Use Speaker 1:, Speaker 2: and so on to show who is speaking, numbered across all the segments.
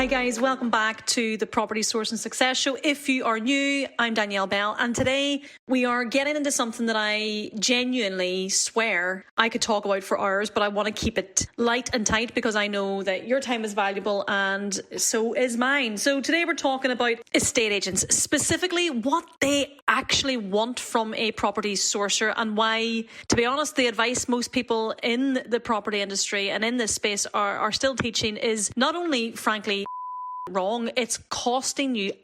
Speaker 1: Hi guys, welcome back to the Property Source and Success Show. If you are new, I'm Danielle Bell, and today we are getting into something that I genuinely swear I could talk about for hours, but I want to keep it light and tight because I know that your time is valuable and so is mine. So today we're talking about estate agents, specifically what they actually want from a property sourcer and why, to be honest, the advice most people in the property industry and in this space are still teaching is not only, frankly, wrong, it's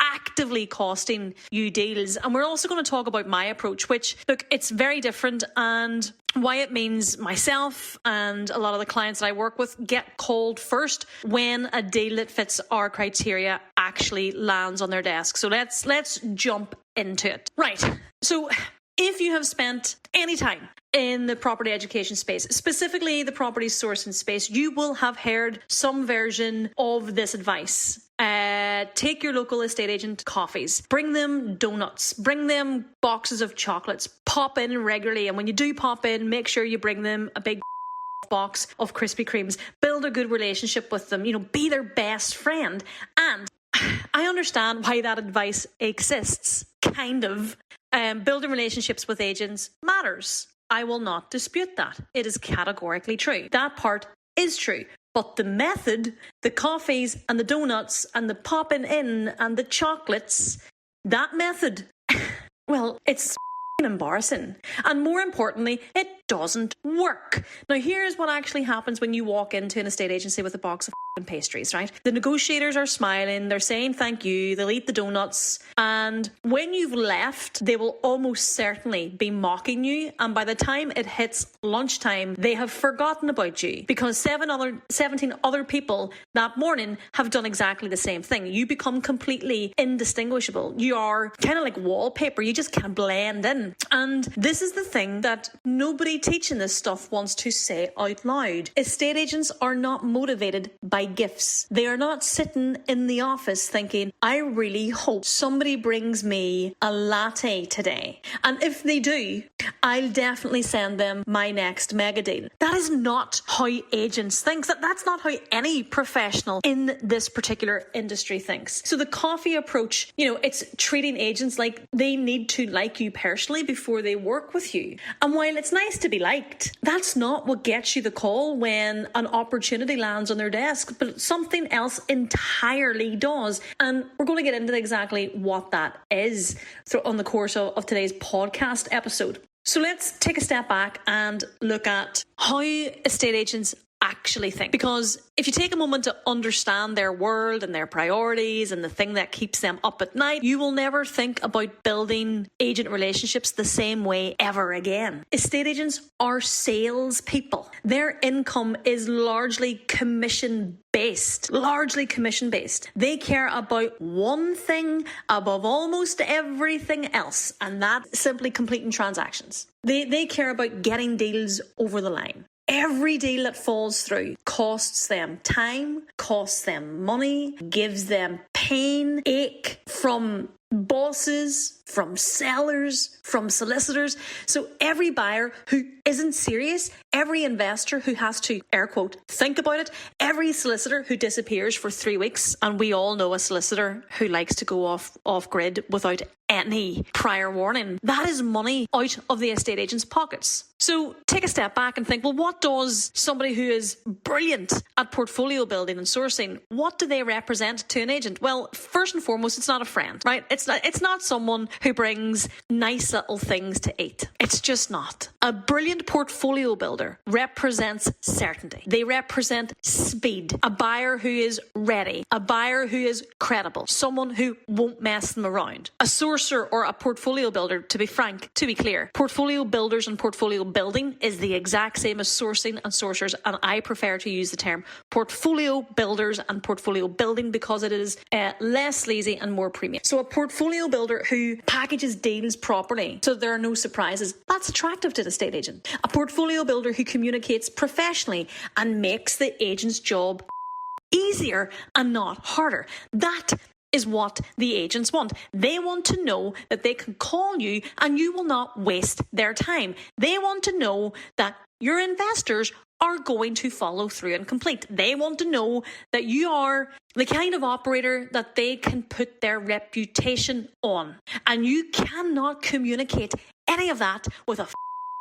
Speaker 1: actively costing you deals. And we're also going to talk about my approach, which, look, it's very different, and why it means myself and a lot of the clients that I work with get called first when a deal that fits our criteria actually lands on their desk. So let's jump into it. Right. So if you have spent any time in the property education space, specifically the property sourcing space, you will have heard some version of this advice. Take your local estate agent coffees, bring them donuts, bring them boxes of chocolates, pop in regularly. And when you do pop in, make sure you bring them a big box of Krispy Kremes. Build a good relationship with them, be their best friend. And I understand why that advice exists, kind of. Building relationships with agents matters. I will not dispute that. It is categorically true. That part is true. But the method, the coffees and the donuts and the popping in and the chocolates, that method, well, it's embarrassing. And more importantly, it doesn't work. Now, here's what actually happens when you walk into an estate agency with a box of pastries, right? The negotiators are smiling, they're saying thank you, they'll eat the donuts, and when you've left, they will almost certainly be mocking you, and by the time it hits lunchtime, they have forgotten about you because 17 other people that morning have done exactly the same thing. You become completely indistinguishable. You are kind of like wallpaper. You just can't blend in. And this is the thing that nobody teaching this stuff wants to say out loud. Estate agents are not motivated by gifts. They are not sitting in the office thinking, I really hope somebody brings me a latte today. And if they do, I'll definitely send them my next mega deal. That is not how agents think. That's not how any professional in this particular industry thinks. So the coffee approach, it's treating agents like they need to like you personally before they work with you. And while it's nice to be liked, that's not what gets you the call when an opportunity lands on their desk, but something else entirely does. And we're going to get into exactly what that is on the course of today's podcast episode. So let's take a step back and look at how estate agents actually think. Because if you take a moment to understand their world and their priorities and the thing that keeps them up at night, you will never think about building agent relationships the same way ever again. Estate agents are salespeople. Their income is largely commission-based. They care about one thing above almost everything else, and that's simply completing transactions. They care about getting deals over the line. Every deal that falls through costs them time, costs them money, gives them pain, ache from bosses, from sellers, from solicitors. So every buyer who isn't serious, every investor who has to, air quote, think about it, every solicitor who disappears for 3 weeks, and we all know a solicitor who likes to go off grid without any prior warning, that is money out of the estate agent's pockets. So take a step back and think, well, what does somebody who is brilliant at portfolio building and sourcing, what do they represent to an agent? Well, first and foremost, it's not a friend, right? It's not someone who brings nice little things to eat. It's just not. A brilliant portfolio builder represents certainty. They represent speed. A buyer who is ready. A buyer who is credible. Someone who won't mess them around. A sourcer or a portfolio builder, to be frank, to be clear, portfolio builders and portfolio building is the exact same as sourcing and sourcers, and I prefer to use the term portfolio builders and portfolio building because it is less sleazy and more premium. So a portfolio builder who packages deals properly so there are no surprises, that's attractive to the estate agent. A portfolio builder who communicates professionally and makes the agent's job easier and not harder. That is what the agents want. They want to know that they can call you and you will not waste their time. They want to know that your investors are going to follow through and complete. They want to know that you are the kind of operator that they can put their reputation on. And you cannot communicate any of that with a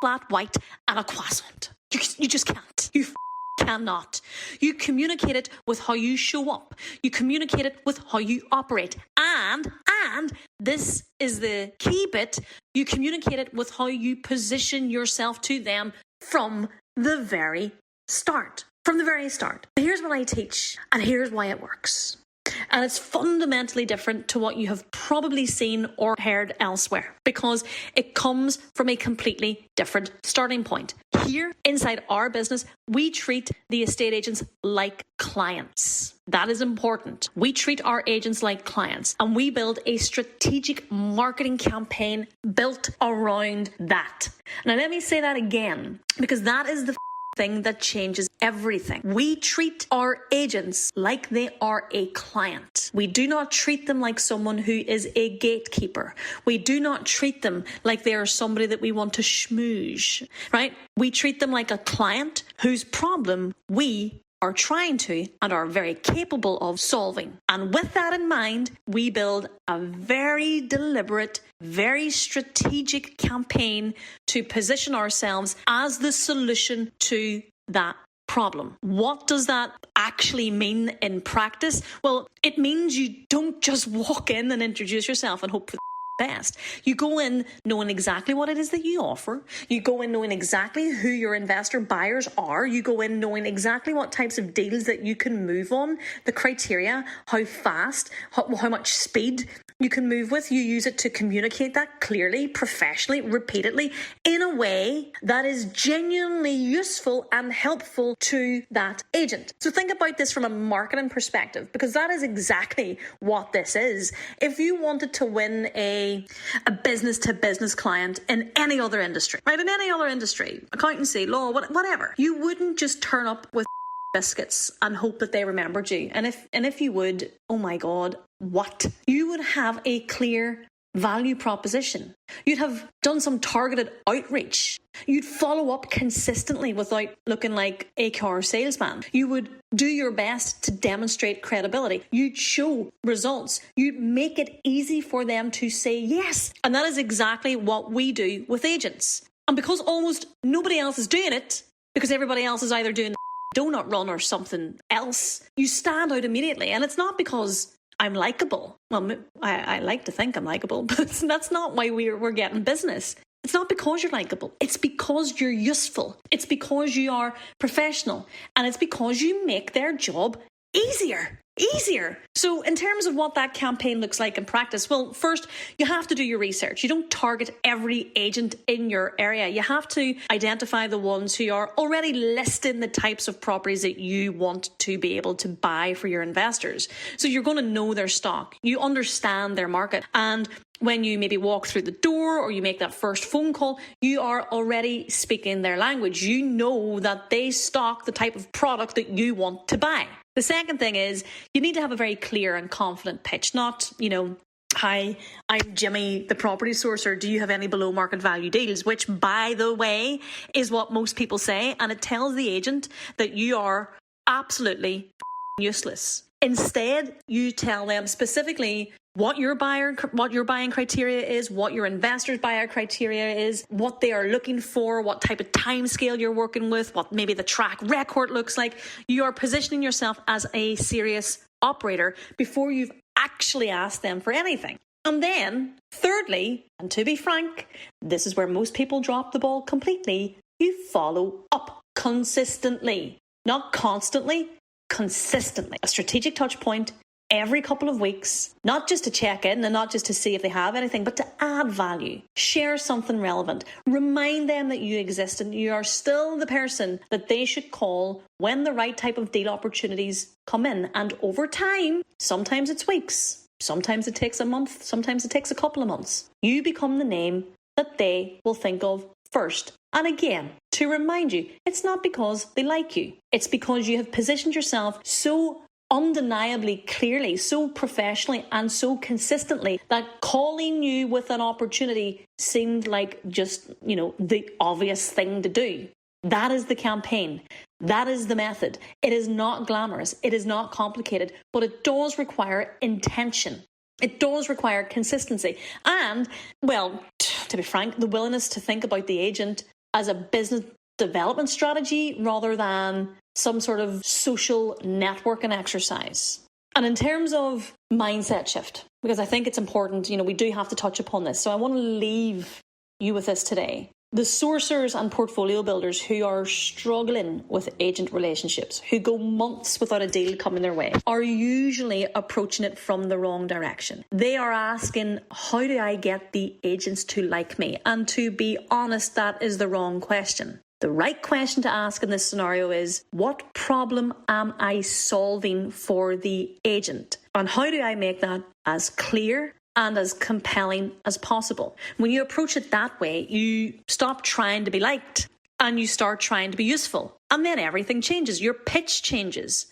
Speaker 1: flat white and a croissant. You just can't. You cannot. You communicate it with how you show up. You communicate it with how you operate. And this is the key bit, you communicate it with how you position yourself to them from the very start. From the very start. Here's what I teach, and here's why it works. And it's fundamentally different to what you have probably seen or heard elsewhere, because it comes from a completely different starting point. Here, inside our business, we treat the estate agents like clients. That is important. We treat our agents like clients, and we build a strategic marketing campaign built around that. Now, let me say that again, because that is the thing that changes everything. We treat our agents like they are a client. We do not treat them like someone who is a gatekeeper. We do not treat them like they are somebody that we want to schmooze, right? We treat them like a client whose problem we are trying to and are very capable of solving. And with that in mind, we build a very deliberate, very strategic campaign to position ourselves as the solution to that problem. What does that actually mean in practice? Well, it means you don't just walk in and introduce yourself and hope for best. You go in knowing exactly what it is that you offer. You go in knowing exactly who your investor buyers are. You go in knowing exactly what types of deals that you can move on, the criteria, how fast, how much speed you can move with. You use it to communicate that clearly, professionally, repeatedly, in a way that is genuinely useful and helpful to that agent. So think about this from a marketing perspective, because that is exactly what this is. If you wanted to win a business-to-business client in any other industry, right? In any other industry, accountancy, law, whatever, you wouldn't just turn up with biscuits and hope that they remembered you. And if you would, oh my God, what? You would have a clear value proposition. You'd have done some targeted outreach. You'd follow up consistently without looking like a car salesman. You would do your best to demonstrate credibility. You'd show results. You'd make it easy for them to say yes. And that is exactly what we do with agents. And because almost nobody else is doing it, because everybody else is either doing the donut run or something else, you stand out immediately. And it's not because I'm likable. Well, I like to think I'm likable, but that's not why we're getting business. It's not because you're likable. It's because you're useful. It's because you are professional. And it's because you make their job easier. So in terms of what that campaign looks like in practice, well, first, you have to do your research. You don't target every agent in your area. You have to identify the ones who are already listing the types of properties that you want to be able to buy for your investors. So you're going to know their stock. You understand their market. And when you maybe walk through the door or you make that first phone call, you are already speaking their language. You know that they stock the type of product that you want to buy. The second thing is you need to have a very clear and confident pitch, not, hi, I'm Jimmy, the property sourcer. Do you have any below market value deals? Which, by the way, is what most people say. And it tells the agent that you are absolutely useless. Instead, you tell them specifically what your buying criteria is, what your investors' buyer criteria is, what they are looking for, what type of time scale you're working with, what maybe the track record looks like. You are positioning yourself as a serious operator before you've actually asked them for anything. And then, thirdly, and to be frank, this is where most people drop the ball completely, you follow up consistently. Not constantly, consistently. A strategic touch point every couple of weeks, not just to check in and not just to see if they have anything, but to add value, share something relevant, remind them that you exist and you are still the person that they should call when the right type of deal opportunities come in. And over time, sometimes it's weeks, sometimes it takes a month, sometimes it takes a couple of months, you become the name that they will think of first. And again, to remind you, it's not because they like you. It's because you have positioned yourself so undeniably clearly, so professionally and so consistently that calling you with an opportunity seemed like just, the obvious thing to do. That is the campaign. That is the method. It is not glamorous. It is not complicated, but it does require intention. It does require consistency. And, well, to be frank, the willingness to think about the agent as a business development strategy rather than some sort of social networking exercise. And in terms of mindset shift, because I think it's important, we do have to touch upon this. So I want to leave you with this today. The sourcers and portfolio builders who are struggling with agent relationships, who go months without a deal coming their way, are usually approaching it from the wrong direction. They are asking, how do I get the agents to like me? And to be honest, that is the wrong question. The right question to ask in this scenario is, what problem am I solving for the agent? And how do I make that as clear and as compelling as possible? When you approach it that way, you stop trying to be liked and you start trying to be useful. And then everything changes. Your pitch changes.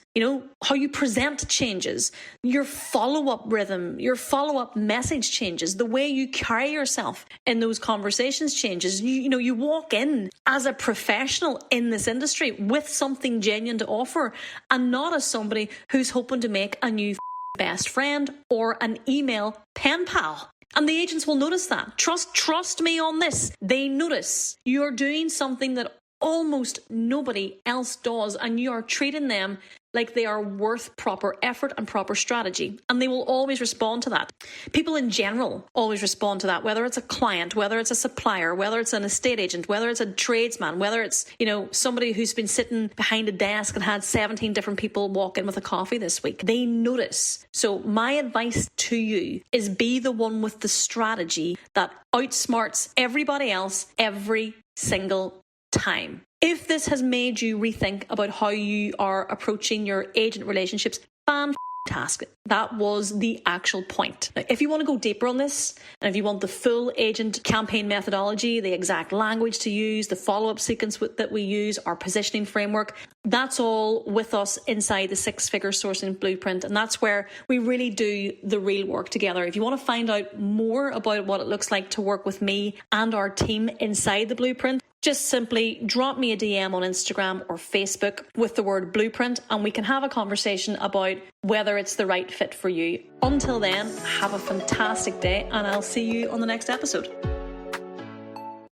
Speaker 1: How you present changes. Your follow-up rhythm, your follow-up message changes. The way you carry yourself in those conversations changes. You walk in as a professional in this industry with something genuine to offer and not as somebody who's hoping to make a new best friend or an email pen pal. And the agents will notice that. Trust me on this. They notice you're doing something that almost nobody else does, and you are treating them like they are worth proper effort and proper strategy. And they will always respond to that. People in general always respond to that, whether it's a client, whether it's a supplier, whether it's an estate agent, whether it's a tradesman, whether it's, somebody who's been sitting behind a desk and had 17 different people walk in with a coffee this week. They notice. So my advice to you is be the one with the strategy that outsmarts everybody else every single time. If this has made you rethink about how you are approaching your agent relationships, fantastic. That was the actual point. Now, if you want to go deeper on this, and if you want the full agent campaign methodology, the exact language to use, the follow-up sequence that we use, our positioning framework, that's all with us inside the six-figure sourcing blueprint. And that's where we really do the real work together. If you want to find out more about what it looks like to work with me and our team inside the blueprint, just simply drop me a DM on Instagram or Facebook with the word blueprint, and we can have a conversation about whether it's the right fit for you. Until then, have a fantastic day, and I'll see you on the next episode.